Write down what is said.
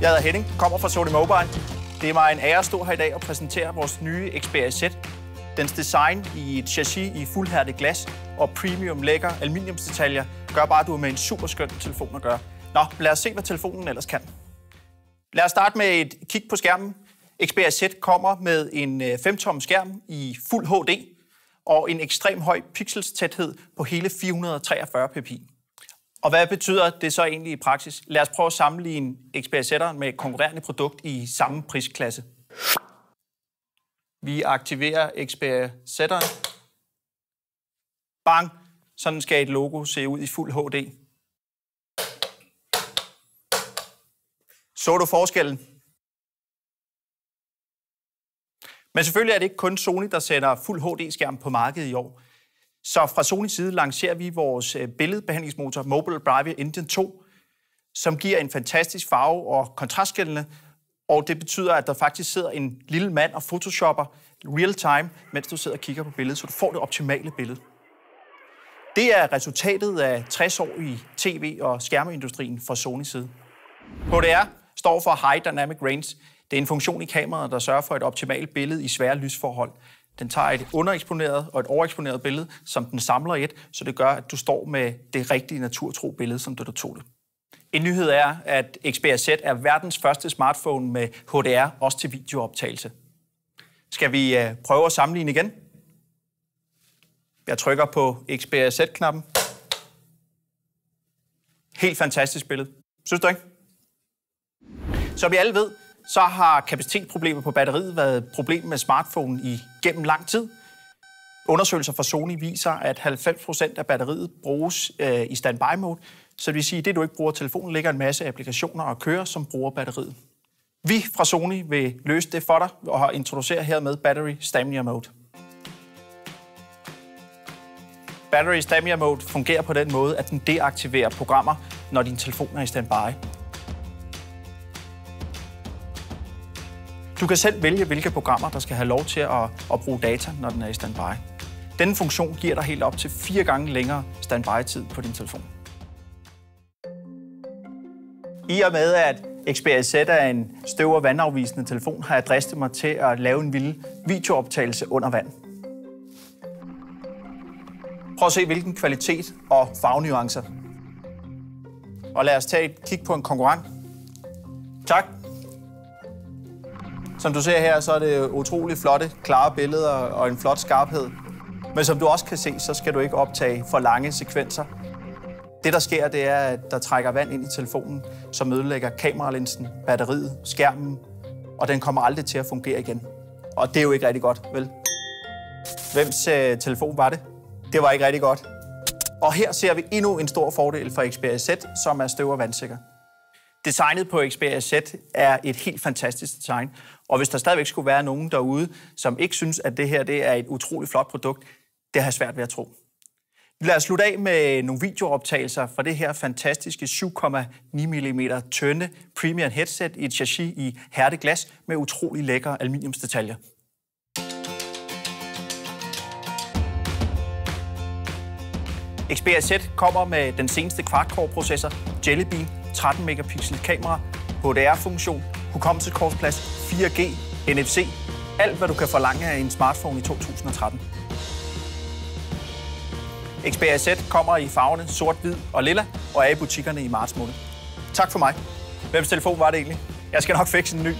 Jeg hedder Henning, kommer fra Sony Mobile. Det er mig en ære at stå her i dag og præsentere vores nye Xperia Z. Dens design i et chassis i fuldhærdet glas og premium lækker aluminiumsdetaljer gør bare, at du er med en super skøn telefon at gøre. Nå, lad os se, hvad telefonen ellers kan. Lad os starte med et kig på skærmen. Xperia Z kommer med en 5-tom skærm i fuld HD og en ekstrem høj pixelstæthed på hele 443 ppi. Og hvad betyder det så egentlig i praksis? Lad os prøve at sammenligne Xperia Z'eren med et konkurrerende produkt i samme prisklasse. Vi aktiverer Xperia Z'eren. Bang! Sådan skal et logo se ud i fuld HD. Så du forskellen? Men selvfølgelig er det ikke kun Sony, der sætter fuld HD-skærm på markedet i år. Så fra Sonys side lancerer vi vores billedbehandlingsmotor Mobile Bravia Engine 2, som giver en fantastisk farve- og kontrastskælne, og det betyder, at der faktisk sidder en lille mand og photoshopper real time, mens du sidder og kigger på billedet, så du får det optimale billede. Det er resultatet af 60 år i tv- og skærmindustrien fra Sonys side. HDR står for High Dynamic Range. Det er en funktion i kameraet, der sørger for et optimalt billede i svære lysforhold. Den tager et undereksponeret og et overeksponeret billede, som den samler i et, så det gør, at du står med det rigtige naturtro billede, som du tog det. En nyhed er, at Xperia Z er verdens første smartphone med HDR, også til videooptagelse. Skal vi prøve at sammenligne igen? Jeg trykker på Xperia Z-knappen. Helt fantastisk billede. Synes du ikke? Som vi alle ved, så har kapacitetsproblemer på batteriet været et problem med smartphone igennem lang tid. Undersøgelser fra Sony viser, at 90% af batteriet bruges i standby-mode, så det vil sige, at det du ikke bruger telefonen, ligger en masse applikationer og kører, som bruger batteriet. Vi fra Sony vil løse det for dig og introducerer hermed Battery Stamina Mode. Battery Stamina Mode fungerer på den måde, at den deaktiverer programmer, når din telefon er i standby. Du kan selv vælge, hvilke programmer, der skal have lov til at bruge data, når den er i standby. Denne funktion giver dig helt op til 4 gange længere standby-tid på din telefon. I og med, at Xperia Z er en støv- og vandafvisende telefon, har jeg dristet mig til at lave en lille videooptagelse under vand. Prøv at se, hvilken kvalitet og farvenuancer. Og lad os tage et kig på en konkurrent. Tak. Som du ser her, så er det utrolig flotte, klare billeder og en flot skarphed. Men som du også kan se, så skal du ikke optage for lange sekvenser. Det, der sker, det er, at der trækker vand ind i telefonen, som ødelægger kameralinsen, batteriet, skærmen, og den kommer aldrig til at fungere igen. Og det er jo ikke rigtig godt, vel? Hvems telefon var det? Det var ikke rigtig godt. Og her ser vi endnu en stor fordel for Xperia Z, som er støv- og vandsikker. Designet på Xperia Z er et helt fantastisk design, og hvis der stadigvæk skulle være nogen derude, som ikke synes, at det her er et utroligt flot produkt, det har jeg svært ved at tro. Lad os slutte af med nogle videooptagelser fra det her fantastiske 7,9 mm tynde premium headset i et chassis i hærdet glas med utrolig lækre aluminiumsdetaljer. Xperia Z kommer med den seneste quad-core-processor, Jelly Bean, 13 megapixel kamera, HDR-funktion, hukommelseskortsplads, 4G, NFC, alt hvad du kan forlange af en smartphone i 2013. Xperia Z kommer i farverne sort, hvid og lilla og er i butikkerne i marts måned. Tak for mig. Hvems telefon var det egentlig? Jeg skal nok fikse en ny.